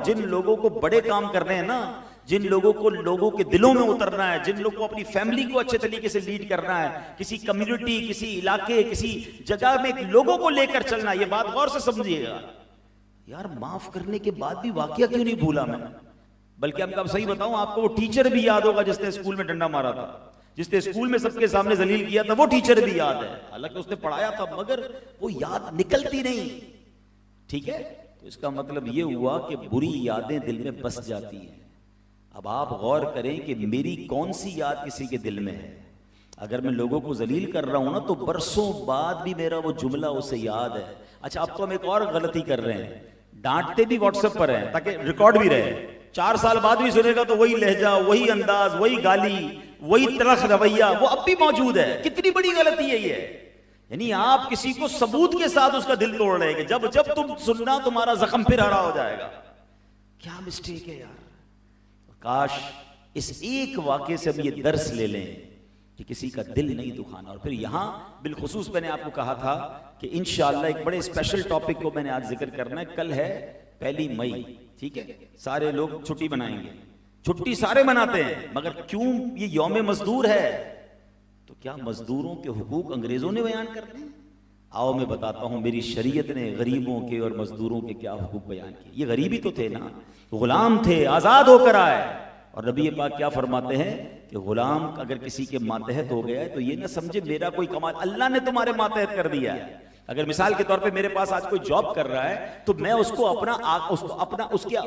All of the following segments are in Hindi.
जिन लोगों को बड़े काम करने हैं ना, जिन लोगों को लोगों के दिलों में उतरना है, जिन लोगों को अपनी फैमिली को अच्छे तरीके से लीड करना है, किसी कम्युनिटी, किसी इलाके, किसी जगह में लोगों को लेकर चलना, ये बात गौर से समझिएगा। यार माफ करने के बाद भी वाकया क्यों नहीं भूला मैं? बल्कि अब सही बताऊं आपको, वो टीचर भी याद होगा जिसने स्कूल में डंडा मारा था, जिसने स्कूल में सबके सामने जलील किया था, वो टीचर भी याद है। हालांकि उसने पढ़ाया था मगर वो याद निकलती नहीं। ठीक है, तो इसका मतलब ये हुआ कि बुरी यादें दिल में बस जाती हैं। अब आप गौर करें कि मेरी कौन सी याद किसी के दिल में है। अगर मैं लोगों को जलील कर रहा हूं ना, तो बरसों बाद भी मेरा वो जुमला उसे याद है। अच्छा, अब तो हम एक और गलती कर रहे हैं, डांटते भी व्हाट्सएप पर हैं ताकि रिकॉर्ड भी रहे। 4 साल बाद भी सुनेगा तो वही लहजा, वही अंदाज, वही गाली, वही तलख रवैया वो अब भी मौजूद है। कितनी बड़ी गलती है ये। यानी आप किसी को सबूत के साथ उसका दिल तोड़ रहे हैं, जब जब तुम सुनना तुम्हारा जख्म फिर हरा हो जाएगा। क्या मिस्टेक है यार। काश इस एक वाक्य से हम ये दर्स ले लें कि किसी का दिल नहीं दुखाना। और फिर यहां बिलखुसूस मैंने आपको कहा था कि इंशाअल्लाह एक बड़े स्पेशल टॉपिक को मैंने आज जिक्र करना है। कल है 1 मई, ठीक है, सारे लोग छुट्टी मनाएंगे। छुट्टी सारे मनाते हैं, मगर क्यों ये यौम मजदूर है? तो क्या मजदूरों के हुकूक अंग्रेजों ने बयान करते हैं? आओ मैं बताता हूं, मेरी शरीयत ने गरीबों के और मजदूरों के क्या हुकूक बयान किए। ये गरीबी तो थे ना, गुलाम थे, आजाद होकर आए। और नबी पाक क्या फरमाते हैं कि गुलाम अगर किसी के मातहत हो गया है तो ये ना समझे मेरा कोई कमाल, अल्लाह ने तुम्हारे मातहत कर दिया है। अगर मिसाल के तौर पे मेरे पास आज कोई जॉब कर रहा है तो मैं उसको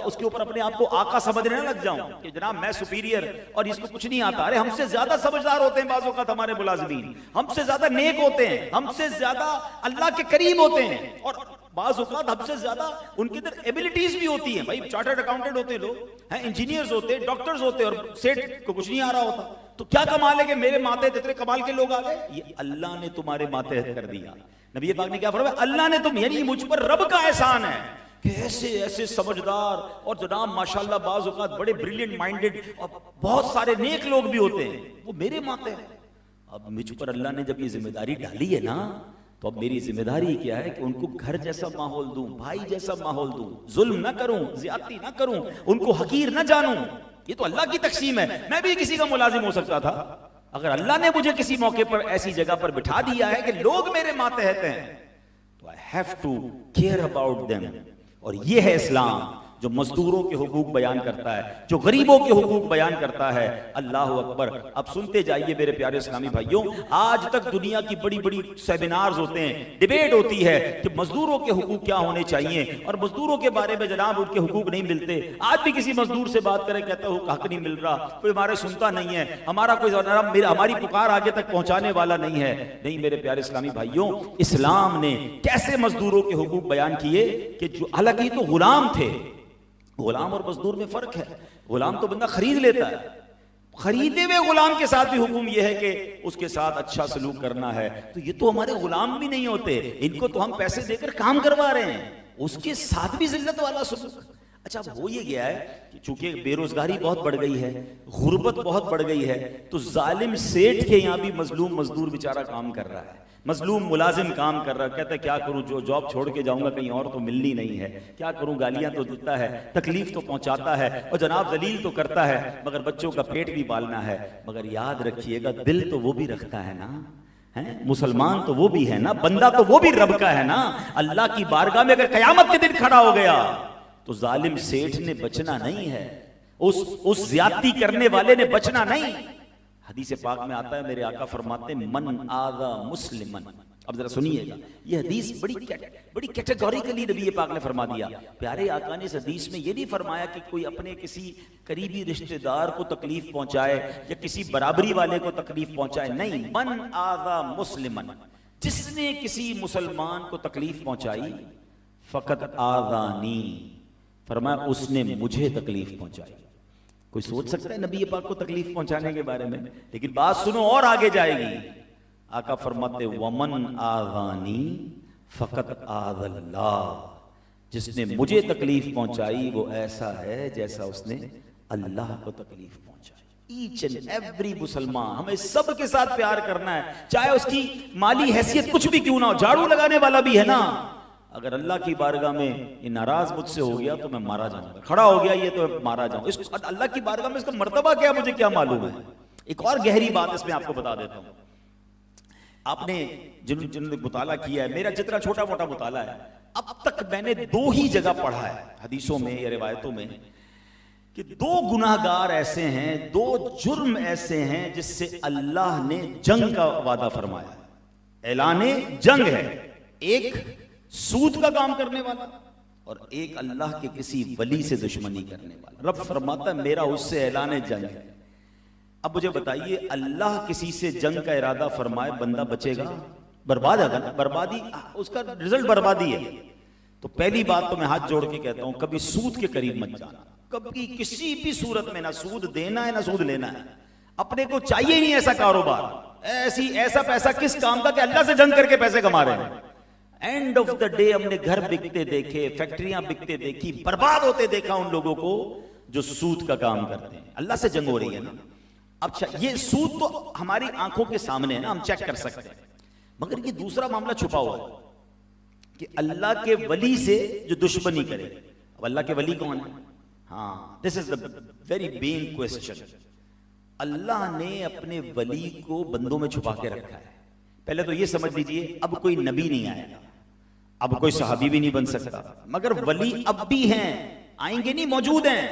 उसके ऊपर अपने आप को आका समझने ना लग जाऊं कि जनाब मैं सुपीरियर और इसको कुछ नहीं आता। अरे हमसे ज्यादा समझदार होते हैं बाज़ औक़ात हमारे मुलाज़िमीन, हमसे ज्यादा नेक होते हैं, हमसे ज्यादा अल्लाह के करीब होते हैं, और बाज़ औक़ात हमसे ज्यादा उनके अंदर एबिलिटीज भी होती हैं। भाई चार्टर्ड अकाउंटेंट होते हैं लोग, हैं इंजीनियर्स होते हैं, डॉक्टर्स होते हैं, और सेठ को कुछ नहीं आ रहा होता। तो क्या कमाल है कि मेरे मातहत इतने कमाल के लोग आ गए? ये अल्लाह ने तुम्हारे मातहत कर दिया। नबी पाक ने क्या फरमाया? अल्लाह ने तुम, यानी मुझ पर रब का एहसान है कि ऐसे ऐसे समझदार और जनाब माशाल्लाह बाज़ औक़ात बड़े ब्रिलियंट माइंडेड और बहुत सारे नेक लोग भी होते हैं, वो मेरे मातहत। अब मुझ पर अल्लाह ने जब ये जिम्मेदारी डाली है ना, तो अब मेरी जिम्मेदारी क्या है कि उनको घर जैसा माहौल दूं, भाई जैसा माहौल दूं, जुल्म ना करूं, ज्यादती ना करूं, उनको हकीर ना जानूं। ये तो अल्लाह की तकसीम है। मैं भी किसी का मुलाजिम हो सकता था। अगर अल्लाह ने मुझे किसी मौके पर ऐसी जगह पर बिठा दिया है कि लोग मेरे मातहत हैं, तो I have to care about them. और ये है इस्लाम, जो मजदूरों के हुकूक बयान करता है, जो गरीबों के हुकूक बयान करता है। अल्लाह अकबर। अब सुनते जाइए मेरे प्यारे इस्लामी भाइयों, आज तक दुनिया की बड़ी बड़ी सेमिनार्स होते हैं, डिबेट होती है कि मजदूरों के हुकूक क्या होने चाहिए, और मजदूरों के बारे में जनाब उनके हुकूक नहीं मिलते। आज भी किसी मजदूर से बात करें, कहता है हक नहीं मिल रहा, कोई हमारे सुनता नहीं है, हमारा कोई हमारी पुकार आगे तक पहुंचाने वाला नहीं है। नहीं मेरे प्यारे इस्लामी भाइयों, इस्लाम ने कैसे मजदूरों के हुकूक बयान किए कि जो हालांकि तो गुलाम थे। गुलाम और मजदूर में फर्क है। गुलाम तो बंदा खरीद लेता है, खरीदे हुए गुलाम के साथ भी हुक्म यह है कि उसके साथ अच्छा सलूक करना है। तो ये तो हमारे गुलाम भी नहीं होते, इनको तो हम पैसे देकर काम करवा रहे हैं, उसके साथ भी जिल्लत वाला सलूक। अच्छा, अब हो ये गया है कि चूंकि बेरोजगारी बहुत बढ़ गई है, गुर्बत बहुत बढ़ गई है, तो जालिम सेठ के यहाँ भी मजलूम मजदूर बेचारा काम कर रहा है, मजलूम मुलाजिम काम कर रहा है। कहता है क्या करूं, जो जॉब छोड़ के जाऊंगा कहीं और तो मिलनी नहीं है, क्या करूं, गालियां तो देता है, तकलीफ तो पहुंचाता है, और जनाब जलील तो करता है, मगर बच्चों का पेट भी पालना है। मगर याद रखिएगा, दिल तो वो भी रखता है ना, है मुसलमान तो वो भी है ना, बंदा तो वो भी रब का है ना। अल्लाह की बारगाह में अगर कयामत के दिन खड़ा हो गया तो जालिम सेठ ने बचना नहीं है, उस ज्यादती करने वाले ने बचना नहीं। हदीस पाक में आता है, मेरे आका फरमाते हैं मन आदा मुस्लिमन। अब जरा सुनिएगा, ये हदीस बड़ी कैटेगोरिकली नबी पाक ने फरमा दिया। प्यारे आका ने इस हदीस में ये नहीं फरमाया कि कोई अपने किसी करीबी रिश्तेदार को तकलीफ पहुंचाए या किसी बराबरी वाले को तकलीफ पहुंचाए, नहीं, मन आदा मुस्लिमन, जिसने किसी मुसलमान को तकलीफ पहुंचाई, फकत आदानी, फरमाया उसने मुझे तकलीफ पहुंचाई। कोई सोच सकता है नबी पाक को तकलीफ पहुंचाने के बारे में? लेकिन बात सुनो और आगे जाएगी। आका फरमाते वमन आज़ानी फकत आज़ल्लाह, जिसने मुझे तकलीफ पहुंचाई वो ऐसा है जैसा उसने अल्लाह को तकलीफ पहुंचाई। ईच एंड एवरी मुसलमान, हमें सब के साथ प्यार करना है, चाहे उसकी माली हैसियत कुछ भी क्यों ना हो। झाड़ू लगाने वाला भी है ना, अगर अल्लाह की बारगाह में ये नाराज मुझसे हो गया तो मैं मारा जाऊंगा, खड़ा हो गया ये तो मारा जाऊंगा। इसको अल्लाह की बारगाह में इसका मर्तबा क्या मुझे क्या मालूम है। एक और गहरी बात इसमें आपको बता देता हूं। आपने जिन्होंने मुताला किया है, मेरा जितना छोटा मोटा मुताला है, अब तक मैंने 2 ही जगह पढ़ा है हदीसों में या रिवायतों में कि 2 गुनाहगार ऐसे हैं, 2 जुर्म ऐसे हैं जिससे अल्लाह ने जंग का वादा फरमाया, ऐलाने जंग है। एक सूद का काम करने वाला और एक अल्लाह के किसी वली से दुश्मनी करने वाला। रब फरमाता है मेरा उससे ऐलाने जंग है। अब मुझे बताइए, अल्लाह किसी से जंग का इरादा फरमाए, बंदा बचेगा? बर्बाद है ना, बर्बादी, उसका रिजल्ट बर्बादी है। तो पहली बात तो मैं हाथ जोड़ के कहता हूं, कभी सूद के करीब मत जाना, कभी किसी भी सूरत में। ना सूद देना है ना सूद लेना है, अपने को चाहिए नहीं ऐसा कारोबार, ऐसा पैसा किस काम का कि अल्लाह से जंग करके पैसे कमा रहे हैं। एंड ऑफ द डे हमने घर बिकते देखे, फैक्ट्रियां बिकते देखी, बर्बाद होते देखा उन लोगों को जो सूद का काम करते हैं। अल्लाह से जंग हो रही है ना। अच्छा, ये सूद तो हमारी आंखों के सामने है ना, हम चेक कर सकते हैं, मगर ये दूसरा मामला छुपा हुआ है कि अल्लाह के वली से जो दुश्मनी करे। अब अल्लाह के वली कौन है? हाँ, this is the very main question. अल्लाह ने अपने वली को बंदों में छुपा के रखा है। पहले तो ये समझ लीजिए, अब कोई नबी नहीं आएगा, अब कोई सहाबी भी नहीं बन सकता, मगर वली अब भी हैं, आएंगे नहीं, मौजूद हैं।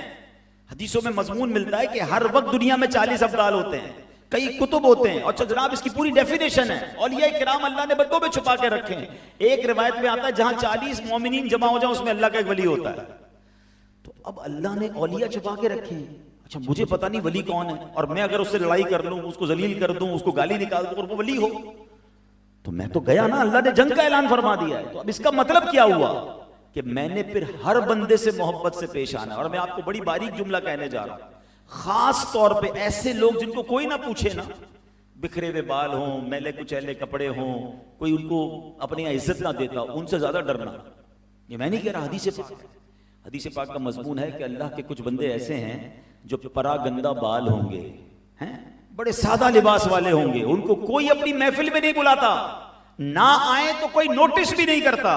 हदीसों में मजमून मिलता है कि हर वक्त दुनिया में 40 अब्दाल होते हैं, कई कुतुब होते हैं। अच्छा जनाब, इसकी पूरी डेफिनेशन है। औलिया किराम अल्लाह ने बंदों में छुपा के रखे हैं। एक रिवायत में आता है जहां 40 मोमिनीन जमा हो जाए उसमें अल्लाह का एक वली होता है। तो अब अल्लाह ने औलिया छुपा के रखे हैं। अच्छा, मुझे पता नहीं वली कौन है, और मैं अगर उससे लड़ाई कर लूं, उसको जलील कर दूं, उसको गाली निकाल दूं और वो वली हो, तो मैं तो गया ना, अल्लाह ने जंग का ऐलान फरमा दिया है। तो अब इसका मतलब क्या हुआ कि मैंने फिर हर बंदे से मोहब्बत से पेश आना है। और मैं आपको बड़ी बारीक जुमला कहने जा रहा हूं, खास तौर पे ऐसे लोग जिनको कोई ना पूछे ना, बिखरे हुए बाल हों, मैले कुचैले कपड़े हों, कोई उनको अपनी इज्जत ना देता, उनसे ज्यादा डरना। ये मैं नहीं कह रहा, हदीस पाक है। हदीस पाक का मजमून है कि अल्लाह के कुछ बंदे ऐसे हैं जो परागंदा बाल होंगे, हैं, बड़े सादा लिबास वाले होंगे, उनको कोई अपनी महफिल में नहीं बुलाता, ना आए तो कोई नोटिस भी नहीं करता,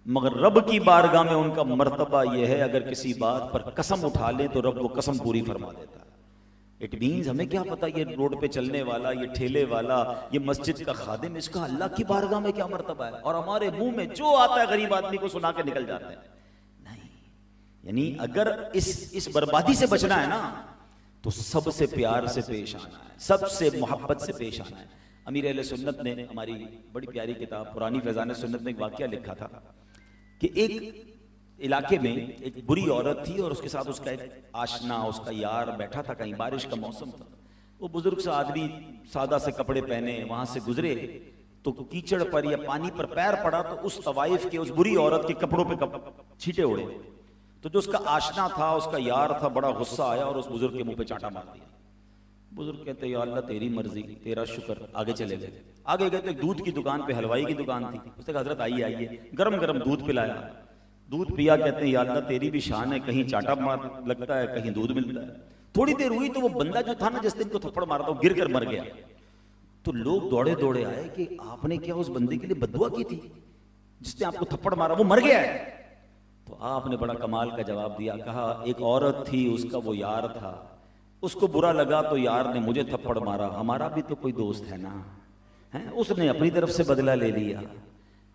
मगर रब की बारगाह में उनका मर्तबा यह है, अगर किसी बात पर कसम उठा ले तो रब वो कसम पूरी फरमा देता है। इट मीन्स हमें क्या पता ये रोड पे चलने वाला, ये ठेले वाला, ये मस्जिद का खादिम, इसका अल्लाह की बारगाह में क्या मर्तबा है, और हमारे मुंह में जो आता है गरीब आदमी को सुना के निकल जाते हैं। नहीं, यानी अगर इस बर्बादी से बचना है ना, तो सबसे प्यार से पेश आना है, सबसे मोहब्बत से पेश आना है। अमीर अहले सुन्नत ने हमारी बड़ी प्यारी किताब पुरानी फैजान सुन्नत में एक वाकया लिखा था कि एक इलाके में एक बुरी औरत थी और उसके साथ उसका एक आशना, उसका यार बैठा था, कहीं बारिश का मौसम था। वो बुजुर्ग सा आदमी सादा से कपड़े पहने वहां से गुजरे तो कीचड़ पर या पानी पर पैर पड़ा तो उस तवाइफ के, उस बुरी औरत के कपड़ों पे छींटे उड़े। तो जो उसका आशना था, उसका यार था, बड़ा गुस्सा आया और उस बुजुर्ग के मुंह पे चांटा मार दिया। बुजुर्ग कहते या अल्लाह तेरी मर्जी, तेरा शुक्र। आगे चले गए। आगे गए तो एक दूध की दुकान पे, हलवाई की दुकान थी। उसने कहा हजरत आइए आइए, गरम गरम दूध पिलाया, दूध पिया। कहते हैं या अल्लाह तेरी भी शान है, कहीं चांटा मार लगता है, कहीं दूध मिलता है। थोड़ी देर हुई तो वो बंदा जो था ना जिस दिन को थप्पड़ मारा था, गिर कर मर गया। तो लोग दौड़े दौड़े आए कि आपने क्या उस बंदे के लिए बद्दुआ की थी जिसने आपको थप्पड़ मारा, वो मर गया है। तो आपने बड़ा कमाल का जवाब दिया, कहा एक औरत थी, उसका वो यार था, उसको बुरा लगा तो यार ने मुझे थप्पड़ मारा, हमारा भी तो कोई दोस्त है ना, है, उसने अपनी तरफ से बदला ले लिया।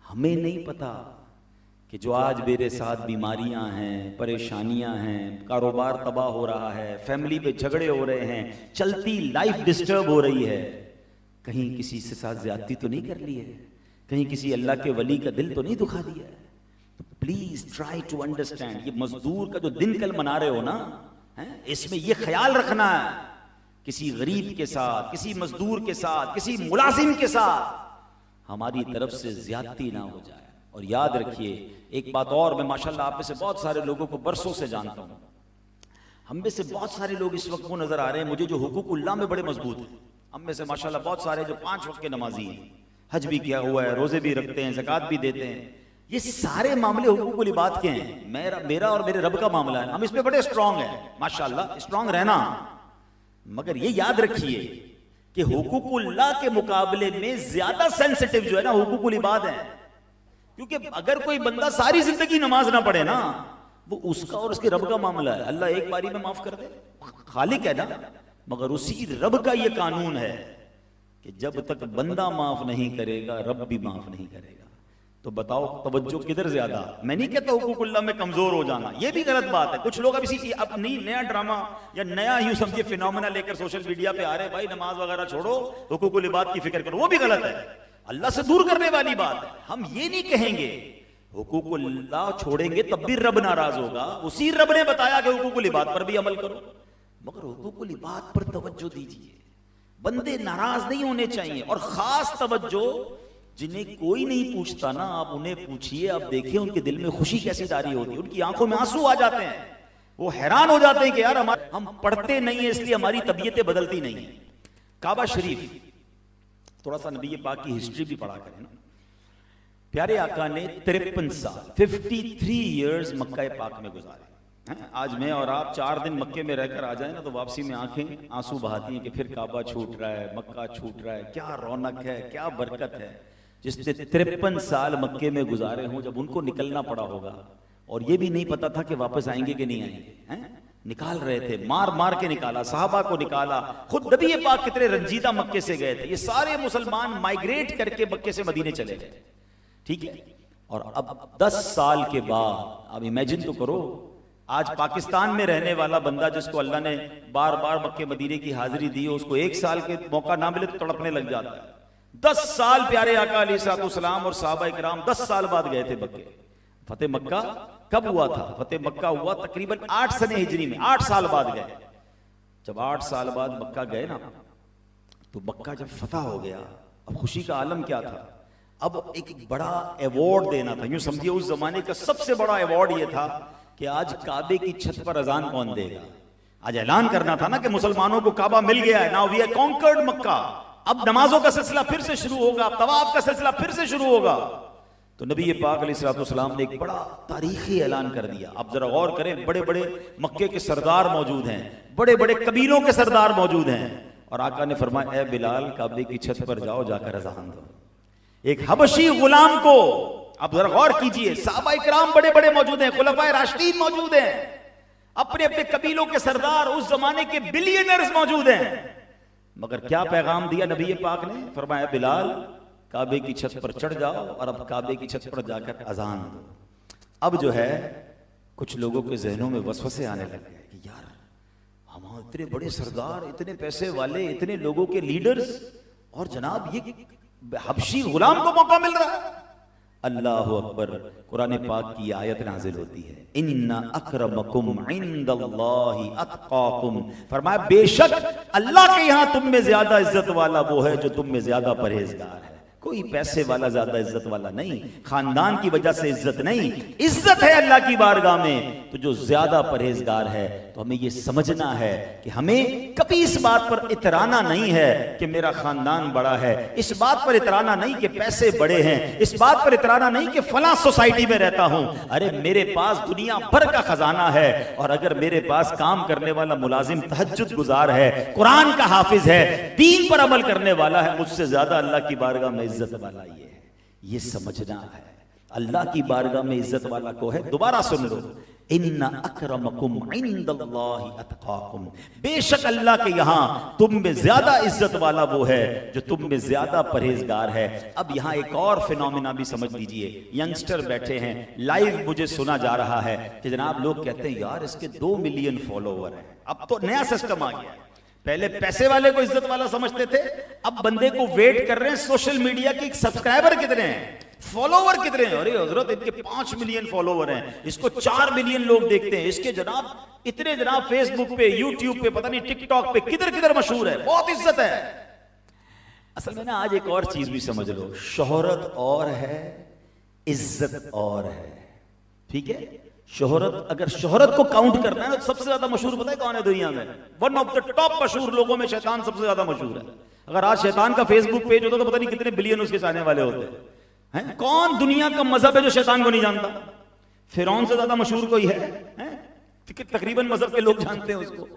हमें नहीं पता कि जो आज मेरे साथ बीमारियां हैं, परेशानियां हैं, कारोबार तबाह हो रहा है, फैमिली पे झगड़े हो रहे हैं, चलती लाइफ डिस्टर्ब हो रही है, कहीं किसी से साथ ज्यादती तो नहीं कर ली है, कहीं किसी अल्लाह के वली का दिल तो नहीं दुखा दिया है। तो प्लीज ट्राई टू अंडरस्टैंड। ये मजदूर का जो दिन कल मना रहे हो ना, इसमें यह ख्याल रखना है, किसी गरीब के साथ, किसी मजदूर के साथ, किसी मुलाजिम के साथ हमारी तरफ से ज्यादती ना हो जाए। और याद रखिए एक बात और, मैं माशाल्लाह आप में से बहुत सारे लोगों को बरसों से जानता हूं, हम में से बहुत सारे लोग इस वक्त वो नजर आ रहे हैं मुझे जो हुकूकुल्लाह में बड़े मजबूत हैं। हम में से माशाल्लाह बहुत सारे जो 5 वक्त के नमाजी हैं, हज भी किया हुआ है, रोजे भी रखते हैं, ज़कात भी देते हैं, ये सारे मामले हुकूकुल इबाद के हैं। मेरा और मेरे रब का मामला है, हम इसमें बड़े स्ट्रांग हैं माशाल्लाह, स्ट्रांग रहना। मगर ये याद रखिए कि हुकूकुल्लाह के मुकाबले में ज्यादा सेंसिटिव जो है ना हुकूकुल इबाद है, क्योंकि अगर कोई बंदा सारी जिंदगी नमाज ना पढ़े ना, वो उसका और उसके रब का मामला है। अल्लाह एक बारी में माफ कर दे, खालिक है ना, मगर उसी रब का ये कानून है कि जब तक बंदा माफ नहीं करेगा रब भी माफ नहीं करेगा। तो बताओ तवज्जो किधर ज्यादा? मैं नहीं कहता हुकूकुल्लाह में कमजोर हो जाना, ये भी गलत बात है। कुछ लोग अब इसी अब नहीं नया ड्रामा या नया यूं समझिए फिनोमेना लेकर सोशल मीडिया पे आ रहे, भाई नमाज वगैरह छोड़ो, हुकूकुल इबाद की फिक्र करो, वो भी गलत है, अल्लाह से दूर करने वाली बात है। हम ये नहीं कहेंगे हुकूकुल्लाह छोड़ेंगे तब भी रब नाराज होगा, उसी रब ने बताया कि हुकूकुल इबाद पर भी अमल करो, मगर हुकूकुल इबाद पर तवज्जो दीजिए। बंदे नाराज नहीं होने चाहिए, और खास तवज्जो जिन्हें कोई नहीं पूछता ना, आप उन्हें पूछिए, आप देखिए उनके दिल में खुशी कैसी तारी होती है, उनकी आंखों में आंसू आ जाते हैं, वो हैरान हो जाते हैं कि यार हम पढ़ते नहीं है इसलिए हमारी तबीयतें बदलती नहीं है। काबा शरीफ, थोड़ा सा नबी पाक की हिस्ट्री भी पढ़ा करें ना। प्यारे आका ने 53 साल 53 इयर्स मक्का पाक में गुजारे। आज मैं और आप 4 दिन मक्के में रहकर आ जाए ना, तो वापसी में आंखें आंसू बहाती हैं कि फिर काबा छूट रहा है, मक्का छूट रहा है, क्या रौनक है, क्या बरकत है। जिसने 53 साल मक्के में गुजारे हों, जब उनको निकलना पड़ा होगा, और ये भी नहीं पता था कि वापस आएंगे कि नहीं आएंगे, हैं? निकाल रहे थे, मार मार के निकाला, साहबा को निकाला, खुद नबी पाक कितने रंजीदा मक्के से गए थे। ये सारे मुसलमान माइग्रेट करके मक्के से मदीने चले गए, ठीक है। और अब 10 साल के बाद, अब इमेजिन तो करो, आज पाकिस्तान में रहने वाला बंदा जिसको अल्लाह ने बार बार मक्के मदीने की हाजिरी दी, उसको 1 साल के मौका ना मिले तो तड़पने लग जाता है। 10 साल प्यारे आका अलैहिस्सलाम और सहाबा इकराम 10 साल बाद गए थे मक्के। फतेह मक्का कब हुआ था? फतेह मक्का हुआ तकरीबन 8 सने हिजरी में, 8 साल बाद गए। जब 8 साल बाद मक्का गए ना, तो मक्का जब फतह हो गया, अब खुशी का आलम क्या था? अब एक बड़ा अवार्ड देना था। यूं समझिए उस जमाने का सबसे बड़ा अवार्ड यह था कि आज काबे की छत पर अजान कौन देगा। आज ऐलान करना था ना कि मुसलमानों को काबा मिल गया है, नाउ वी हैव कॉन्कर्ड मक्का। अब नमाजों का सिलसिला फिर से शुरू होगा, तवाफ का सिलसिला फिर से शुरू होगा। तो नबी पाक अलैहिस्सलाम ने एक बड़ा तारीखी ऐलान कर दिया। अब जरा गौर करें, बड़े बड़े मक्के के सरदार मौजूद हैं, बड़े बड़े कबीलों के सरदार मौजूद हैं, और आका ने फरमाया, ए बिलाल, काबे की छत पर जाओ, जाकर अजान दो। एक हबशी गुलाम को, अब जरा गौर कीजिए, सहाबा इकराम बड़े बड़े मौजूद हैं, खुलफाए राशिदीन मौजूद हैं, अपने अपने कबीलों के सरदार, उस जमाने के बिलियनर्स मौजूद हैं, मगर क्या पैगाम दिया नबी पाक ने? फरमाया, बिलाल, काबे की छत पर चढ़ जाओ और अब काबे की छत पर जाकर अजान दो। अब जो है कुछ लोगों के जहनों में वसवसे आने लग गए कि यार हम इतने बड़े सरदार, इतने पैसे वाले, इतने लोगों के लीडर्स, और जनाब ये हबशी गुलाम को मौका मिल रहा है। अल्लाहु अकबर। कुरान पाक की आयत नाजिल होती है, इन्ना अक्रमकुम इंदल्लाहि अत्काकुम। फरमाया, बेशक अल्लाह के यहां तुम में ज्यादा इज्जत वाला वो है जो तुम में ज्यादा परहेजगार है। कोई पैसे वाला ज्यादा इज्जत वाला नहीं, खानदान की वजह से इज्जत नहीं, इज्जत है अल्लाह की बारगाह में तो जो ज्यादा परहेजगार है। तो हमें यह समझना है कि हमें कभी इस बात पर इतराना नहीं है कि मेरा खानदान बड़ा है, इस बात पर इतराना नहीं कि पैसे बड़े हैं, इस बात पर इतराना नहीं कि फला सोसाइटी में रहता हूं। अरे मेरे पास दुनिया भर का खजाना है, और अगर मेरे पास काम करने वाला मुलाजिम तहज्जुद गुजार है, कुरान का हाफिज है, दीन पर अमल करने वाला है, मुझसे ज्यादा अल्लाह की बारगाह में इज्जत वाला ये है। ये समझना है, अल्लाह की बारगाह में इज्जत वाला को है। दोबारा सुन लो, इन्ना अक्रमकुम इंदल्लाहि अत्काकुम। बेशक अल्लाह के यहां तुम में ज्यादा इज्जत वाला वो है जो तुम में ज्यादा परहेजगार है। अब यहां एक और फिनोमिना भी समझ लीजिए। यंगस्टर बैठे हैं, लाइव मुझे सुना जा रहा है कि जनाब लोग कहते हैं यार इसके 2 मिलियन फॉलोवर हैं। अब तो नया सिस्टम आ गया है, पहले पैसे वाले को इज्जत वाला समझते थे, अब बंदे को वेट कर रहे हैं सोशल मीडिया की सब्सक्राइबर कितने हैं, फॉलोवर कितने हैं। अरे हजरत इनके 5 मिलियन फॉलोवर हैं, इसको 4 मिलियन लोग देखते हैं, इसके जनाब इतने जनाब फेसबुक पे, यूट्यूब पे, पता नहीं टिकटॉक पे किधर किधर मशहूर है, बहुत इज्जत है। असल में ना आज एक और चीज भी समझ लो, शोहरत और है, इज्जत और है। ठीक है, शोहरत, अगर शोहरत को काउंट करना है तो सबसे ज्यादा मशहूर पता है कौन है दुनिया में? वन ऑफ द टॉप मशहूर लोगों में शैतान सबसे ज्यादा मशहूर है। अगर आज शैतान का फेसबुक पेज होता तो पता नहीं कितने बिलियन उसके चाहने वाले होते हैं। कौन दुनिया का मजहब है जो शैतान को नहीं जानता? फिरौन से ज्यादा मशहूर कोई है? तकरीबन मजहब के लोग जानते हैं उसको।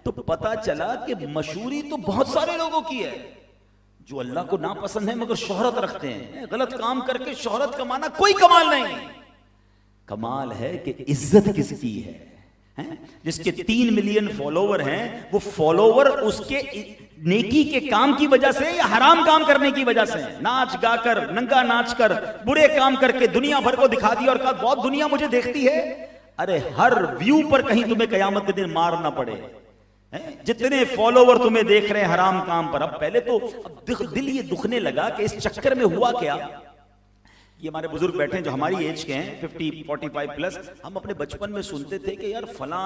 तो पता चला कि मशहूरी तो बहुत सारे लोगों की है, जो अल्लाह को नापसंद है मगर शोहरत रखते हैं। गलत काम करके शोहरत कमाना कोई कमाल नहीं, कमाल है कि इज्जत किसकी है? जिसके 3 मिलियन फॉलोवर हैं, वो फॉलोवर उसके नेकी के काम की वजह से या हराम काम करने की वजह से? नाच गाकर, नंगा नाच कर, बुरे काम करके दुनिया भर को दिखा दिया और कहा बहुत दुनिया मुझे देखती है। अरे हर व्यू पर कहीं तुम्हें कयामत के दिन मार ना पड़े। जितने फॉलोवर तुम्हें देख रहे हैं हराम काम पर, अब पहले तो अब दिल ये दुखने लगा कि इस चक्कर में हुआ क्या। ये हमारे बुजुर्ग बैठे हैं जो हमारी एज के हैं, 50, 45 प्लस। हम अपने बचपन में सुनते थे कि यार फला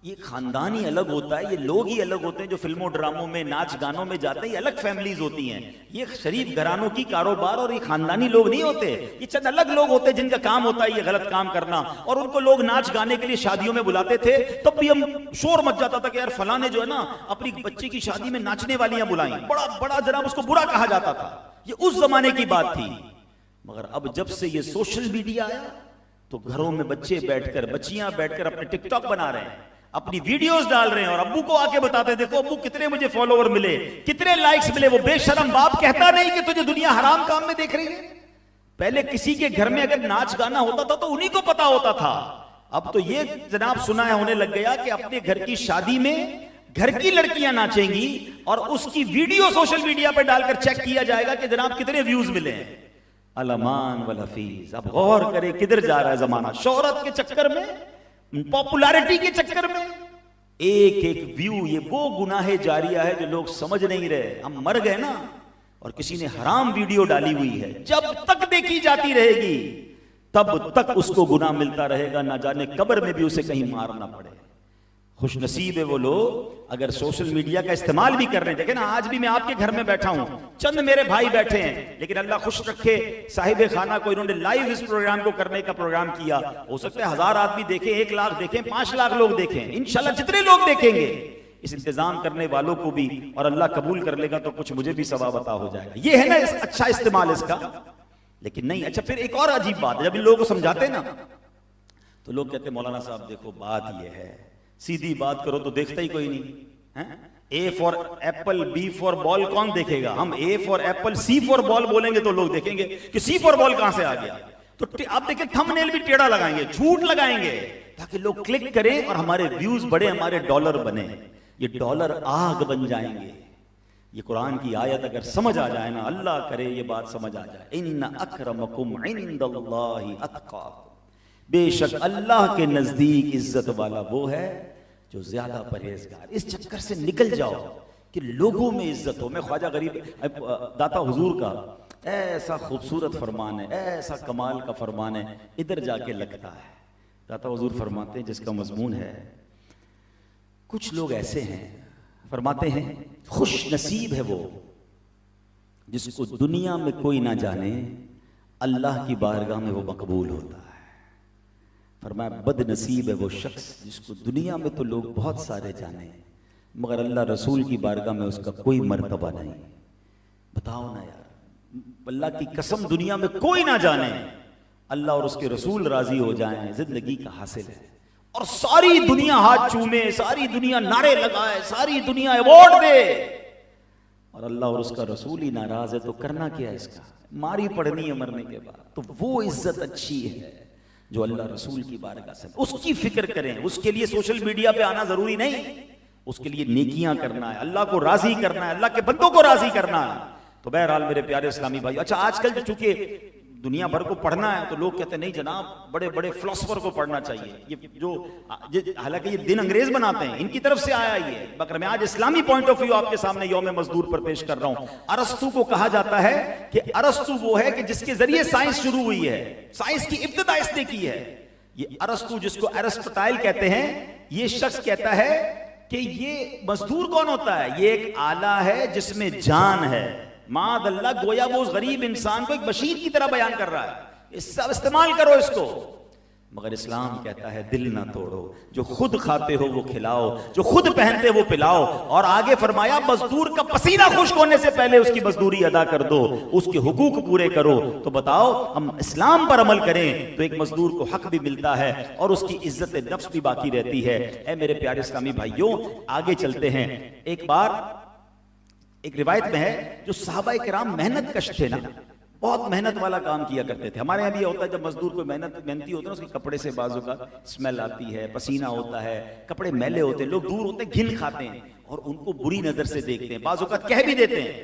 ये खानदान ही अलग होता है, ये लोग ही अलग होते हैं जो फिल्मों ड्रामों में नाच गानों में जाते हैं, ये अलग फैमिलीज होती हैं, ये शरीफ घरानों की कारोबार और ये खानदानी लोग नहीं होते, ये चंद अलग लोग होते हैं जिनका काम होता है ये गलत काम करना। और उनको लोग नाच गाने के लिए शादियों में बुलाते थे, तब भी हम शोर मच जाता था कि यार फला ने जो है ना अपनी बच्चे की शादी में नाचने वालियां बुलाई, बड़ा बड़ा जनाब उसको बुरा कहा जाता था। ये उस जमाने की बात थी। मगर अब जब से ये सोशल मीडिया आया तो घरों में बच्चे बैठकर, बच्चियां बैठकर अपने टिकटॉक बना रहे हैं, अपनी वीडियोस डाल रहे हैं और अब्बू को आके बताते हैं देखो अब्बू कितने मुझे फॉलोवर मिले, कितने लाइक्स मिले। वो बेशरम बाप कहता नहीं कि तुझे दुनिया हराम काम में देख रही है। पहले किसी के घर में अगर नाच गाना होता था तो उन्हीं को पता होता था। अब तो ये जनाब सुना है होने लग गया कि अपने घर की शादी में घर की लड़कियां नाचेंगी और उसकी वीडियो सोशल मीडिया पर डालकर चेक किया जाएगा कि जनाब कितने व्यूज मिले हैं। अलमान वल हफीज। अब गौर करें किधर जा रहा है जमाना। शोहरत के चक्कर में, पॉपुलैरिटी के चक्कर में एक एक व्यू, ये वो गुनाहे जारिया है जो लोग समझ नहीं रहे। हम मर गए ना और किसी ने हराम वीडियो डाली हुई है, जब तक देखी जाती रहेगी तब तक उसको गुनाह मिलता रहेगा, ना जाने कब्र में भी उसे कहीं मार ना पड़े। खुश नसीब है वो लोग अगर सोशल मीडिया का इस्तेमाल भी कर रहे हैं। देखें ना आज भी मैं आपके घर में बैठा हूं, चंद मेरे भाई बैठे हैं, लेकिन अल्लाह खुश रखे साहिब खाना को इन्होंने लाइव इस प्रोग्राम को करने का प्रोग्राम किया। हो सकता है 1000 आदमी देखें, 1 लाख देखें, 5 लाख लोग देखें, इंशाल्लाह जितने लोग देखेंगे इस इंतजाम करने वालों को भी और अल्लाह कबूल कर लेगा तो कुछ मुझे भी सवाब अता हो जाएगा। ये है ना इस अच्छा इस्तेमाल इसका। लेकिन नहीं, अच्छा फिर एक और अजीब बात है, जब इन लोगों को समझाते हैं ना तो लोग कहते हैं मौलाना साहब देखो बात ये है, सीधी बात करो तो देखता ही कोई नहीं है। A for apple, B for ball कौन देखेगा? हम A for apple, C for ball बोलेंगे तो लोग देखेंगे कि सी फॉर बॉल कहां से आ गया। तो आप देखिए थंबनेल भी टेढ़ा लगाएंगे, झूठ लगाएंगे ताकि लोग क्लिक करें और हमारे व्यूज बढ़े, हमारे डॉलर बने। ये डॉलर आग बन जाएंगे। ये कुरान की आयत अगर समझ आ जाए ना, अल्लाह करे ये बात समझ आ जाए, इन्ना अक्रमकुम इंदल्लाहि अत्काकुम, बेशक अल्लाह के नजदीक इज्जत वाला वो है जो ज्यादा परहेजगार। इस चक्कर से निकल जाओ कि लोगों में इज्जत हो। मैं ख्वाजा गरीब दाता हुजूर का ऐसा खूबसूरत फरमान है, ऐसा कमाल का फरमान है, इधर जाके लगता है। दाता हुजूर फरमाते हैं जिसका मजमून है, कुछ लोग ऐसे हैं, फरमाते हैं खुश नसीब है वो जिसको दुनिया में कोई ना जाने, अल्लाह की बारगाह में वो मकबूल होता है। फरमाया बदनसीब है वो शख्स जिसको दुनिया में तो लोग बहुत सारे जाने मगर अल्लाह रसूल की बारगाह में उसका कोई मर्तबा नहीं। बताओ ना यार, अल्लाह की कसम दुनिया में कोई ना जाने, अल्लाह और उसके रसूल राजी हो जाएं, जिंदगी का हासिल है। और सारी दुनिया हाथ चूमे, सारी दुनिया नारे लगाए, सारी दुनिया अवार्ड दे और अल्लाह और उसका रसूल ही नाराज है तो करना क्या है? इसका मारी पड़नी है मरने के बाद। तो वो इज्जत अच्छी है जो अल्लाह रसूल की बारगाह से, उसकी फिक्र करें। उसके लिए सोशल मीडिया पे आना जरूरी नहीं, उसके लिए नेकियां करना है, अल्लाह को राजी करना है, अल्लाह के बंदों को राजी करना है। तो बहरहाल मेरे प्यारे इस्लामी भाई, अच्छा आजकल चूंकि दुनिया भर को पढ़ना है तो लोग कहते हैं नहीं जनाब बड़े बड़े फिलोसोफर को पढ़ना चाहिए। ये जो हालांकि ये दिन अंग्रेज बनाते हैं, इनकी तरफ से आया ये, मगर मैं आज इस्लामी पॉइंट ऑफ व्यू आपके सामने यौम मजदूर पर पेश कर रहा हूं। अरस्तु को कहा जाता है कि अरस्तु वो है कि जिसके जरिए साइंस शुरू हुई है, साइंस की इब्तिदा इसने की है। ये अरस्तु जिसको एरिस्टोटाइल कहते हैं, ये शख्स कहता है कि ये मजदूर कौन होता है? ये एक आला है जिसमें जान है। मादल्ला गोया वो उस गरीब इंसान को एक मशीन की तरह बयान कर रहा है, इसका इस्तेमाल करो इसको। मगर इस्लाम कहता है दिल ना तोड़ो, जो खुद खाते हो वो खिलाओ, जो खुद पहनते वो पिलाओ। और आगे फरमाया मजदूर का पसीना खुश्क होने से पहले उसकी मजदूरी अदा कर दो, उसके हुकूक पूरे करो। तो बताओ हम इस्लाम पर अमल करें तो एक मजदूर को हक भी मिलता है और उसकी इज्जत नफ्स भी बाकी रहती है। ऐ मेरे प्यारे इस्लामी भाइयों, आगे चलते हैं। एक बार एक रिवायत में है जो सहाबाए किराम मेहनत कश थे ना, बहुत मेहनत वाला काम किया करते थे। हमारे यहाँ भी होता है जब मजदूर कोई मेहनती होता है ना, उसके कपड़े से बाजू का स्मेल आती है, पसीना होता है, कपड़े मैले होते हैं, लोग दूर होते हैं घिन खाते हैं और उनको बुरी नजर से देखते हैं, बाजू का कह भी देते हैं।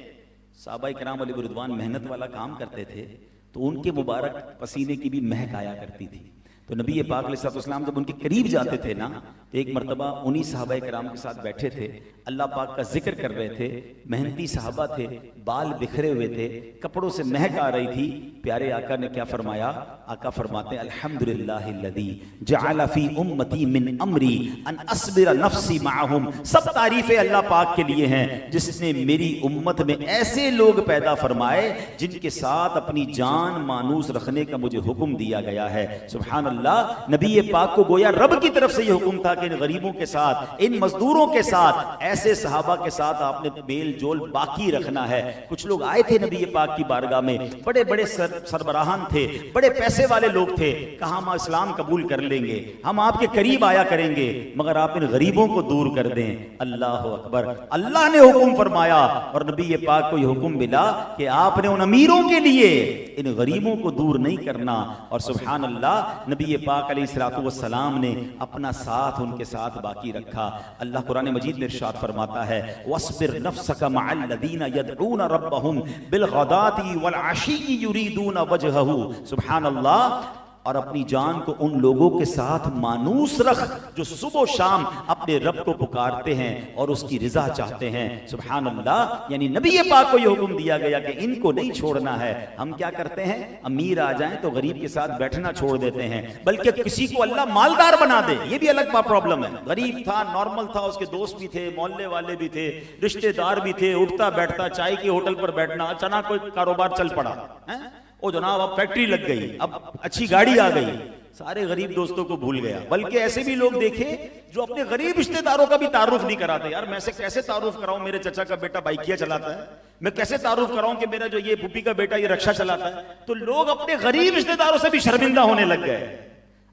सहाबाए किराम अलैहिम रिदवान मेहनत वाला काम करते थे तो उनके मुबारक पसीने की भी महक आया करती थी। तो नबी पाक अलैहिस्सलाम जब उनके करीब जाते थे ना, तो एक मरतबा उन्हीं सहाबाए किराम के साथ बैठे थे, अल्लाह पाक का जिक्र कर रहे थे, मेहनती सहाबा थे, बाल बिखरे हुए थे, कपड़ों से महक आ रही थी। प्यारे आका ने क्या फरमाया? आका फरमाते हैं अल्हम्दुलिल्लाहिल्लज़ी जअल फी उम्मती मिन अमरी अन अस्बिर नफ्सी माअहुम। सब तारीफें अल्लाह पाक के लिए हैं जिसने मेरी उम्मत में ऐसे लोग पैदा फरमाए जिनके साथ अपनी जान मानूस रखने का मुझे हुक्म दिया गया है। सुभान अल्लाह, नबी पाक को गोया रब की तरफ से यह हुक्म था कि इन गरीबों के साथ, इन मजदूरों के साथ, ऐसे सहाबा के साथ आपने मेल जोल बाकी रखना है। कुछ लोग आए थे नबी पाक की बारगाह में, बड़े बड़े सरबराहान थे, बड़े पैसे वाले लोग थे, कहा हम इस्लाम कबूल कर लेंगे, हम आपके करीब आया करेंगे, मगर आप इन गरीबों को दूर कर दें। अल्लाह अकबर, अल्लाह ने हुक्म फरमाया और नबी पाक को यह हुक्म मिला कि आपने उन अमीरों के लिए इन गरीबों को दूर नहीं करना। और सुभान अल्लाह, नबी पाक अलैहिस्सलातु वस्सलाम ने अपना साथ उनके साथ बाकी रखा। अल्लाह कुरान मजीद में इरशाद फरमाता है वस्बिर नफ्सका मअल लदीना यदऊना रब्बहुम बिलगदाती वल अशी युरीदूना वजहहू। सुभान अल्लाह, और अपनी जान को उन लोगों के साथ मानूस रख जो सुबह शाम अपने रब को पुकारते हैं और उसकी रिजा चाहते हैं। सुभान अल्लाह, यानी नबी पाक को यह हुक्म दिया गया कि इनको नहीं छोड़ना है। हम क्या करते हैं, अमीर आ जाएं तो गरीब के साथ बैठना छोड़ देते हैं, बल्कि किसी को अल्लाह मालदार बना दे, ये भी अलग प्रॉब्लम है। गरीब था, नॉर्मल था, उसके दोस्त भी थे, मोहल्ले वाले भी थे, रिश्तेदार भी थे, उठता बैठता, चाय के होटल पर बैठना, अचानक कोई कारोबार चल पड़ा है, ओ जनाब अब फैक्ट्री लग गई, अब अच्छी गाड़ी आ गई, सारे गरीब दोस्तों को भूल गया। बल्कि ऐसे भी लोग देखे जो अपने गरीब रिश्तेदारों का भी तारुफ नहीं कराते। यार मैं से कैसे तारुफ कराऊं, मेरे चचा का बेटा बाइकिया चलाता है, मैं कैसे तारुफ कराऊं कि मेरा जो ये फूफी का बेटा ये रक्षा चलाता है। तो लोग अपने गरीब रिश्तेदारों से भी शर्मिंदा होने लग गए।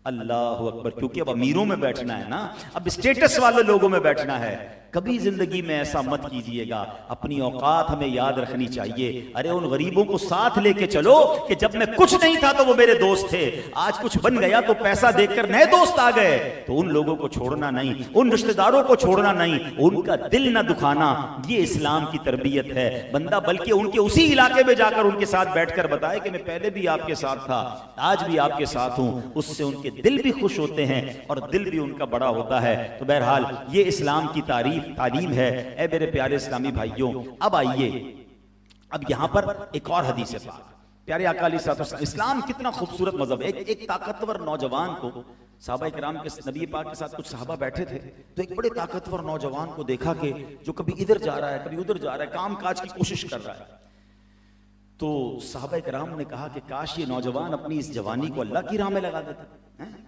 अल्लाह अकबर, क्योंकि अब अमीरों में बैठना है ना, अब स्टेटस वाले लोगों में बैठना है। कभी जिंदगी में ऐसा मत कीजिएगा, अपनी औकात हमें याद रखनी चाहिए। अरे उन गरीबों को साथ लेके चलो कि जब मैं कुछ नहीं था तो वो मेरे दोस्त थे, आज कुछ बन गया तो पैसा देखकर नए दोस्त आ गए। तो उन लोगों को छोड़ना नहीं, उन रिश्तेदारों को छोड़ना नहीं, उनका दिल ना दुखाना, ये इस्लाम की तरबियत है बंदा। बल्कि उनके उसी इलाके में जाकर उनके साथ बैठकर बताए कि मैं पहले भी आपके साथ था, आज भी आपके साथ हूं, उससे उनके दिल भी खुश होते हैं और दिल भी उनका बड़ा होता है। तो बहरहाल ये इस्लाम की तालीम है। ए मेरे प्यारे इस्लामी भाइयों, अब आइए, अब यहां पर एक और हदीस है पाक, प्यारे आका अलैहिस्सलाम। इस्लाम कितना खूबसूरत मजहब है। एक ताकतवर नौजवान को, सहाबा किराम के नबी पाक के साथ कुछ सहाबा बैठे थे, तो एक बड़े ताकतवर नौजवान को देखा कि जो कभी इधर जा रहा है, कभी उधर जा रहा है, काम काज की कोशिश कर रहा है। तो सहाबा किराम ने कहा कि काश ये नौजवान अपनी इस जवानी को अल्लाह की राह में लगा देता है।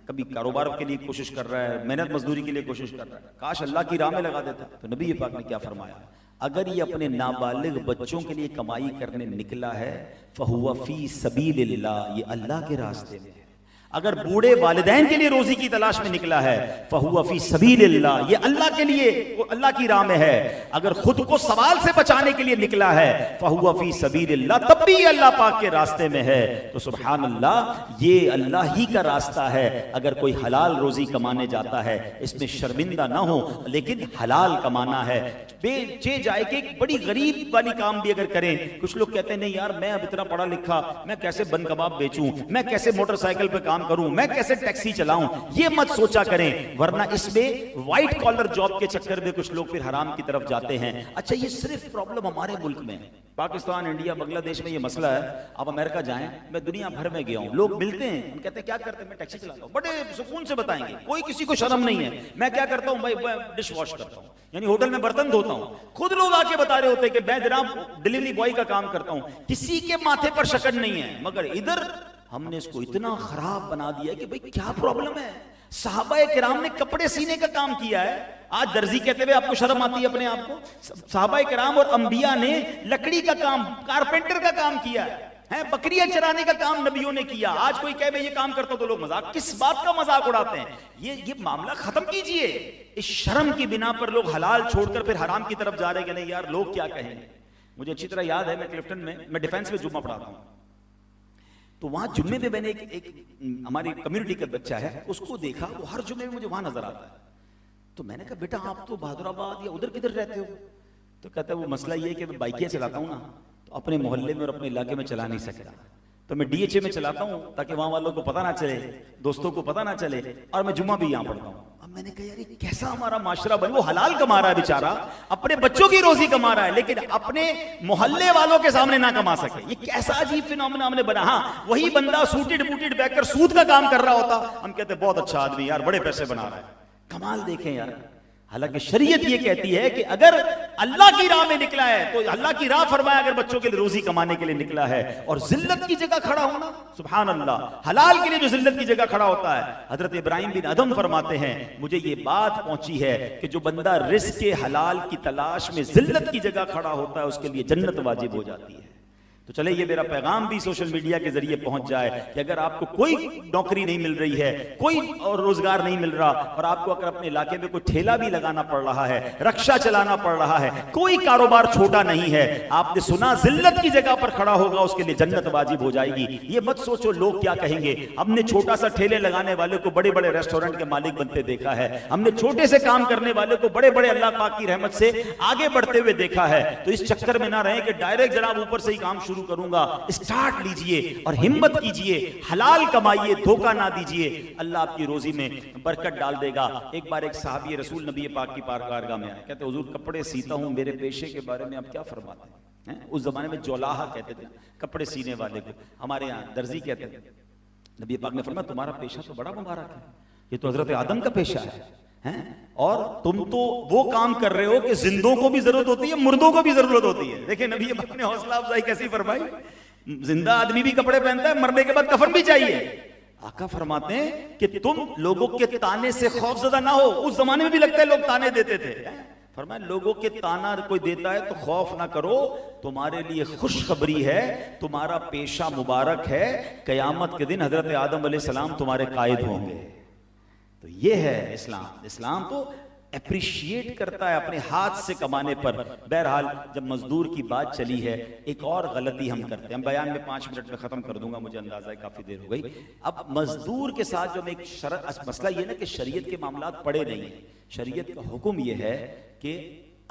कभी कारोबार के लिए कोशिश कर रहा है, मेहनत मजदूरी के लिए कोशिश कर रहा है, काश अल्लाह की राह में लगा देता। तो नबी पाक ने क्या फरमाया, अगर ये अपने नाबालिग बच्चों के लिए कमाई करने निकला है फहुवा फी सबीलिल्लाह, ये अल्लाह के रास्ते में है। अगर बूढ़े वालिदैन के लिए रोजी की तलाश में निकला है फहुवा फी सबीलिल्लाह, ये अल्लाह के लिए, अल्लाह की राह में है। अगर खुद को सवाल से बचाने के लिए निकला है फहुवा फी सबीलिल्लाह, तब भी अल्लाह पाक के रास्ते में है। तो सुभान अल्लाह, ये अल्लाह ही का रास्ता है। अगर कोई हलाल रोजी कमाने जाता है, इसमें शर्मिंदा ना हो, लेकिन हलाल कमाना है। बेचे जाए कि एक बड़ी गरीब वाली काम भी अगर करें, कुछ लोग कहते हैं नहीं यार मैं अब इतना पढ़ा लिखा, मैं कैसे बन कबाब बेचूं, मैं कैसे मोटरसाइकिल पे काम करूं, मैं कैसे टैक्सी चलाऊं, ये मत सोचा करें, वरना इसमें व्हाइट कॉलर जॉब के चक्कर में कुछ लोग फिर हराम की तरफ जाते हैं। अच्छा, ये सिर्फ प्रॉब्लम हमारे मुल्क में, पाकिस्तान, इंडिया, बांग्लादेश में ये मसला है। आप अमेरिका जाएं, मैं दुनिया भर में गया हूं, लोग मिलते हैं, हम कहते हैं क्या करते हैं, मैं टैक्सी चलाता हूं, बड़े सुकून से बताएंगे, कोई किसी को शर्म नहीं है। मैं क्या करता हूं भाई, डिश वॉश करता हूं, यानी होटल में बर्तन धोता हूं। खुद लोग आके बता रहे होते हैं कि मैं जनाब डिलीवरी बॉय का काम करता हूं, किसी के माथे पर शकन नहीं है। मगर इधर हमने इसको इतना खराब बना दिया कि भाई क्या प्रॉब्लम है। सहाबाए किराम ने कपड़े सीने का काम किया है, आज दर्जी कहते हुए आपको शर्म आती है अपने आप को। सहाबाए किराम और अंबिया ने लकड़ी का काम, कारपेंटर का काम किया है, बकरियां चराने का काम नबियों ने किया। आज कोई कहे मैं ये काम करता हूं तो लोग मजाक, किस बात का मजाक उड़ाते हैं। ये मामला खत्म कीजिए। इस शर्म की बिना पर लोग हलाल छोड़कर फिर हराम की तरफ जा रहे हैं कि नहीं यार लोग क्या कहेंगे। मुझे अच्छी तरह याद है, मैं क्लिफ्टन में, मैं डिफेंस में जुम्मा पढ़ाता हूँ, तो वहां जुम्मे में मैंने एक हमारी कम्युनिटी का बच्चा है, उसको देखा, वो हर जुम्मे में मुझे वहां नजर आता है। तो मैंने कहा बेटा आप तो बहादुराबाद या उधर किधर रहते हो? तो कहता है वो मसला ये है कि मैं बाइकें चलाता हूँ ना, तो अपने मोहल्ले में और अपने इलाके में चला नहीं सकता, तो मैं DHA में चलाता हूँ ताकि वहां वालों को पता ना चले, दोस्तों को पता ना चले, और मैं जुम्मा भी यहाँ पढ़ता हूँ। अब मैंने कहा यार ये कैसा हमारा माशरा बन, वो हलाल कमा रहा है बेचारा, अपने बच्चों की रोजी कमा रहा है, लेकिन अपने मोहल्ले वालों के सामने ना कमा सके, ये कैसा अजीब फिनोमेना हमने बना। हाँ, वही बंदा सूटेड बूटेड बैठकर सूद का काम कर रहा होता, हम कहते बहुत अच्छा आदमी यार, बड़े पैसे बना रहा है, कमाल देखें यार। हालांकि शरीयत ये कहती है कि अगर अल्लाह की राह में निकला है तो अल्लाह की राह फरमाया, अगर बच्चों के लिए रोजी कमाने के लिए निकला है और जिल्लत की जगह खड़ा होना, सुभान अल्लाह, हलाल के लिए जो जिल्लत की जगह खड़ा होता है। हजरत इब्राहिम बिन अदम फरमाते हैं मुझे ये बात पहुंची है कि जो बंदा रिस्क के हलाल की तलाश में जिल्लत की जगह खड़ा होता है उसके लिए जन्नत वाजिब हो जाती है। तो चले ये मेरा पैगाम भी सोशल मीडिया के जरिए पहुंच जाए कि अगर आपको कोई नौकरी नहीं मिल रही है, कोई और रोजगार नहीं मिल रहा, और आपको अगर अपने इलाके में कोई ठेला भी लगाना पड़ रहा है, रक्षा चलाना पड़ रहा है, कोई कारोबार छोटा नहीं है, आपने सुना जिल्लत की जगह पर खड़ा होगा उसके लिए जन्नत वाजिब हो जाएगी। ये मत सोचो लोग क्या कहेंगे, हमने छोटा सा ठेले लगाने वाले को बड़े बड़े रेस्टोरेंट के मालिक बनते देखा है, हमने छोटे से काम करने वाले को बड़े बड़े अल्लाह पाक की रहमत से आगे बढ़ते हुए देखा है। तो इस चक्कर में ना रहे कि डायरेक्ट जनाब ऊपर से ही काम शुरू करूंगा, स्टार्ट लीजिए और हिम्मत कीजिए, हलाल कमाइए, धोखा ना दीजिए, अल्लाह आपकी रोजी में बरकत डाल देगा। एक बार एक साहबी रसूल नबी पाक की बारगाह में आए, कहते हुजूर कपड़े सीता हूं, मेरे पेशे के बारे में आप क्या फरमाते हैं? उस जमाने में जोलाहा कहते थे कपड़े सीने वाले को, हमारे यहाँ दर्जी कहते थे। नबी पाक ने फरमाया तुम्हारा पेशा तो बड़ा मुबारक है, ये तो हजरत आदम का पेशा है, और तुम तो वो काम कर रहे हो कि जिंदों को भी जरूरत होती है, मुर्दों को भी जरूरत होती है। देखिए नबी पाक ने हौसला अफजाई कैसी फरमाई, जिंदा आदमी भी कपड़े पहनता है, मरने के बाद कफन भी चाहिए। आका फरमाते हैं कि तुम लोगों के ताने से खौफजदा ना हो। उस जमाने में भी लगता है लोग ताने देते थे, फरमाया लोगों के ताना कोई देता है तो खौफ ना करो, तुम्हारे लिए खुशखबरी है, तुम्हारा पेशा मुबारक है, कयामत के दिन हजरत आदम अलैहिस्सलाम तुम्हारे कायद होंगे। तो ये है इस्लाम। इस्लाम तो अप्रिशिएट करता है अपने हाथ से कमाने पर। बहरहाल जब मजदूर की बात चली है, एक और गलती हम करते हैं, हम बयान में 5 मिनट में खत्म कर दूंगा, मुझे अंदाजा है काफी देर हो गई। अब मजदूर के साथ जो एक मसला ये ना कि शरीयत के मामला पड़े नहीं है। शरीयत का हुक्म ये है कि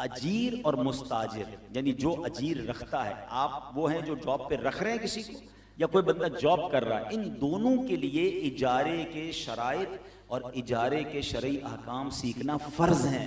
अजीर और मुस्ताजिर, यानी जो अजीर रखता है, आप वो हैं जो जॉब पे रख रहे हैं किसी को, या कोई बंदा जॉब कर रहा है, इन दोनों के लिए इजारे के शराइत और इजारे के शरई अहकाम सीखना फर्ज है।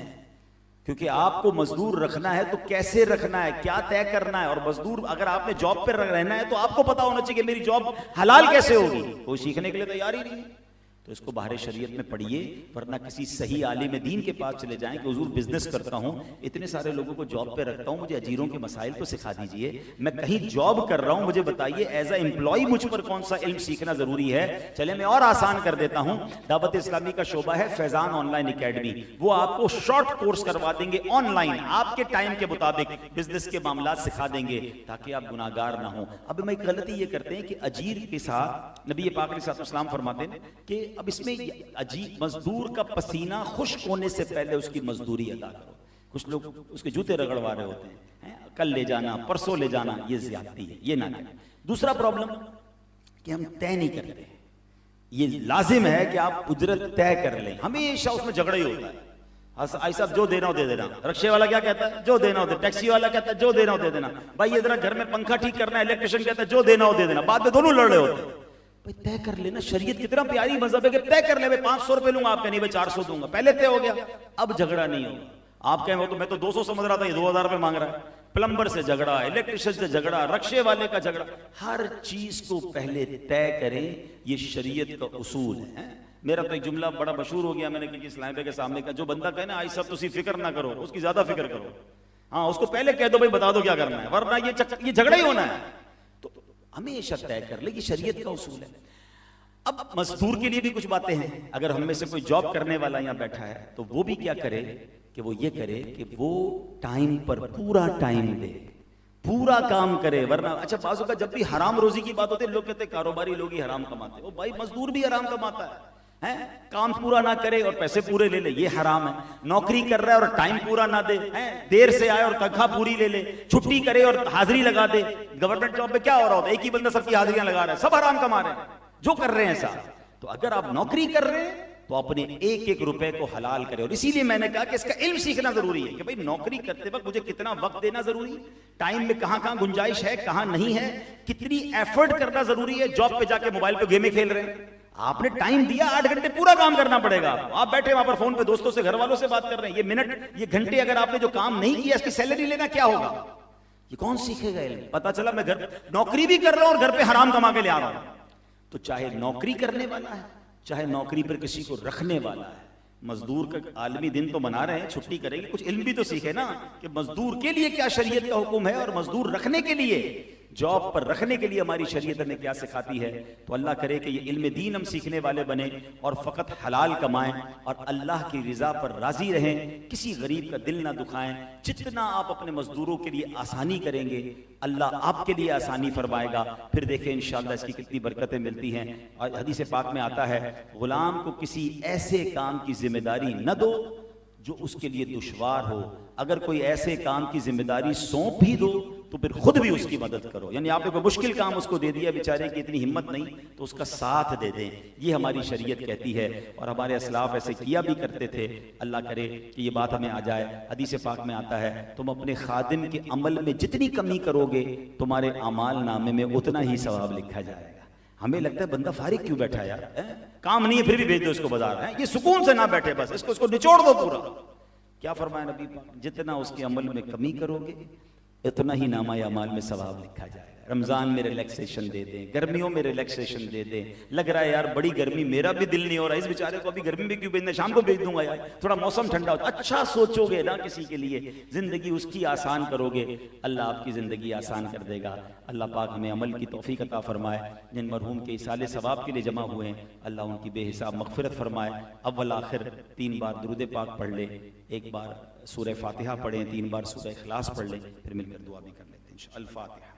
क्योंकि आपको मजदूर रखना है तो कैसे रखना है, क्या तय करना है, और मजदूर अगर आपने जॉब पर रहना है तो आपको पता होना चाहिए कि मेरी जॉब हलाल कैसे होगी। कोई सीखने के लिए तैयार ही नहीं है, तो इसको बाहर शरीयत में पढ़िए, वरना किसी सही आलिम दीन के पास चले जाएं कि हुजूर बिजनेस करता हूं, इतने सारे लोगों को जॉब पे रखता हूं, मुझे अजीरों के मसाइल तो सिखा दीजिए, मैं कहीं जॉब कर रहा हूं, मुझे बताइए एज ए एम्प्लॉय मुझ पर कौन सा इल्म सीखना जरूरी है। चले मैं और आसान कर देता हूं, दावत इस्लामी का शोबा है फैजान ऑनलाइन एकेडमी, वो आपको शॉर्ट कोर्स करवा देंगे ऑनलाइन, आपके टाइम के मुताबिक बिजनेस के मामला सिखा देंगे ताकि आप गुनाहगार ना हो। अब मैं एक गलती ये करते हैं कि अजीर के साथ नबी पाक अलैहिस्सलाम फरमाते हैं कि अब इसमें अजीब मजदूर का पसीना खुश्क होने से पहले उसकी मजदूरी अदा करो। कुछ लोग उसके जूते रगड़वा रहे होते हैं, कल ले जाना, परसों ले जाना, ये ज्यादती है, ये ना करें। दूसरा प्रॉब्लम कि हम तय नहीं करते, ये लाजिम है कि आप उजरत तय कर लें, हमेशा उसमें झगड़ा ही होता है। ऐसा जो देना हो दे देना, रिक्शे वाला क्या कहता है जो देना हो दे, टैक्सी वाला कहता है जो देना हो दे देना, भाई ये जरा घर में पंखा ठीक करना है, इलेक्ट्रिशियन कहता है जो देना हो दे देना, बाद में दोनों लड़ रहे होते हैं। भाई तय कर लेना, शरीयत कितना प्यारी मजहब है कि तय कर ले, भाई 500 रुपए लूंगा, आप कहें भाई 400 दूंगा, पहले तय हो गया, अब झगड़ा नहीं होगा। आप कहें वो तो मैं तो 200 समझ रहा था, ये 2000 रुपए मांग रहा है, प्लम्बर से झगड़ा, इलेक्ट्रिशियन से झगड़ा, रिक्शे वाले का झगड़ा, हर चीज को पहले तय करें, ये शरीयत का उसूल है। मेरा तो एक जुमला बड़ा मशहूर हो गया, मैंने किसी इस्लाम के सामने का, जो बंदा कहे ना आई सब तुसी फिक्र ना करो, उसकी ज्यादा फिक्र करो। हाँ, उसको पहले कह दो भाई बता दो क्या करना है, वरना ये झगड़ा ही होना है। तो हमेशा तय कर ले, ये शरीयत का उसूल है। अब मजदूर के लिए भी कुछ बातें हैं। अगर हम में से कोई जॉब करने वाला यहाँ बैठा है तो वो भी क्या करे कि वो ये करे कि वो टाइम पर पूरा टाइम दे, पूरा काम करे। वरना अच्छा बाज़ औक़ात जब भी हराम रोजी की बात होती है लोग कहते हैं कारोबारी लोग ही हराम कमाते हैं। वो भाई मजदूर भी हराम कमाता है, हैं, काम पूरा ना करे और पैसे पूरे ले ले, ये हराम है। नौकरी कर रहा है और टाइम पूरा ना दे, हैं, देर से आए और तनख्वाह पूरी ले ले, छुट्टी करे और हाजिरी लगा दे। गवर्नमेंट जॉब में क्या हो रहा होता है, एक ही बंदा सबकी हाजिरियां लगा रहा है, सब हराम कमा रहे हैं जो कर रहे हैं साहब। तो अगर आप नौकरी कर रहे हैं तो अपने एक एक रुपए को हलाल करें। और इसीलिए मैंने कहा कि इसका इल्म सीखना जरूरी है कि भाई नौकरी करते वक्त मुझे कितना वक्त देना जरूरी, टाइम में कहां कहां गुंजाइश है, कहां नहीं है, कितनी एफर्ट करना जरूरी है। जॉब पे जाके मोबाइल पे गेमें खेल रहे हैं, आपने टाइम दिया 8 घंटे पूरा काम करना पड़ेगा। आप बैठे वहां पर फोन पे दोस्तों से, घर वालों से बात कर रहे हैं, ये मिनट ये घंटे अगर आपने जो काम नहीं किया इसकी सैलरी लेना क्या होगा, ये कौन सीखेगा इल्म। पता चला मैं घर नौकरी भी कर रहा हूं और घर पे हराम कमा के ले आ रहा हूं। तो चाहे नौकरी करने वाला है, चाहे नौकरी पर किसी को रखने वाला है, मजदूर का आलमी दिन तो मना रहे हैं, छुट्टी करेंगे, कुछ इल्म भी तो सीखे ना कि मजदूर के लिए क्या शरीयत का हुक्म है और मजदूर रखने के लिए, जॉब पर रखने के लिए हमारी शरीयत हमें क्या सिखाती है। तो अल्लाह करे कि ये इल्म दीन हम सीखने वाले बने और फ़कत हलाल कमाएं और अल्लाह की रिज़ा पर राज़ी रहें, किसी गरीब का दिल ना दुखाएं। जितना आप अपने मजदूरों के लिए आसानी करेंगे अल्लाह आपके लिए आसानी फरमाएगा। फिर देखें इंशाअल्लाह इसकी कितनी बरकतें मिलती हैं। और हदीस पाक में आता है, गुलाम को किसी ऐसे काम की जिम्मेदारी न दो जो उसके लिए दुश्वार हो, अगर कोई ऐसे काम की जिम्मेदारी सौंप भी दो तो फिर खुद भी उसकी मदद करो। यानी आपने कोई मुश्किल काम उसको दे दिया, बेचारे की इतनी हिम्मत नहीं, तो उसका साथ दे दें। ये हमारी शरीयत कहती है और हमारे असलाफ ऐसे किया भी करते थे। अल्लाह करे कि ये बात हमें आ जाए। हदीस पाक में आता है, तुम अपने खादिम के अमल में जितनी कमी करोगे तुम्हारे अमाल नामे में उतना ही सवाब लिखा जाएगा। हमें लगता है बंदा फारिग क्यों बैठा यार, काम नहीं है फिर भी भेज दो इसको बाजार, है ये सुकून से ना बैठे, बस इसको निचोड़ दो पूरा। क्या फरमाया नबी पाक, जितना उसके अमल में कमी करोगे इतना ही नामा अमाल में सवाब लिखा जाएगा। रमजान में रिलैक्सेशन दे दें, गर्मियों में रिलैक्सेशन दे दें। लग रहा है यार बड़ी गर्मी, मेरा भी दिल नहीं हो रहा इस बेचारे को अभी गर्मी में क्यों भेजना, शाम को भेज दूंगा यार, थोड़ा मौसम ठंडा हो। अच्छा सोचोगे ना किसी के लिए, जिंदगी उसकी आसान करोगे, अल्लाह आपकी जिंदगी आसान कर देगा। अल्लाह पाक हमें अमल की तौफीक अता फरमाए। जिन मरहूम के इसाले सवाब के लिए जमा हुए हैं अल्लाह उनकी बेहिसाब मगफिरत फरमाए। अव्वल आखिर 3 बार दुरूद पाक पढ़ ले, 1 बार सूरह फातिहा पढ़ें, 3 बार सूरह इखलास पढ़ लें, फिर मिलकर दुआ भी कर लेते हैं। अल फातिहा।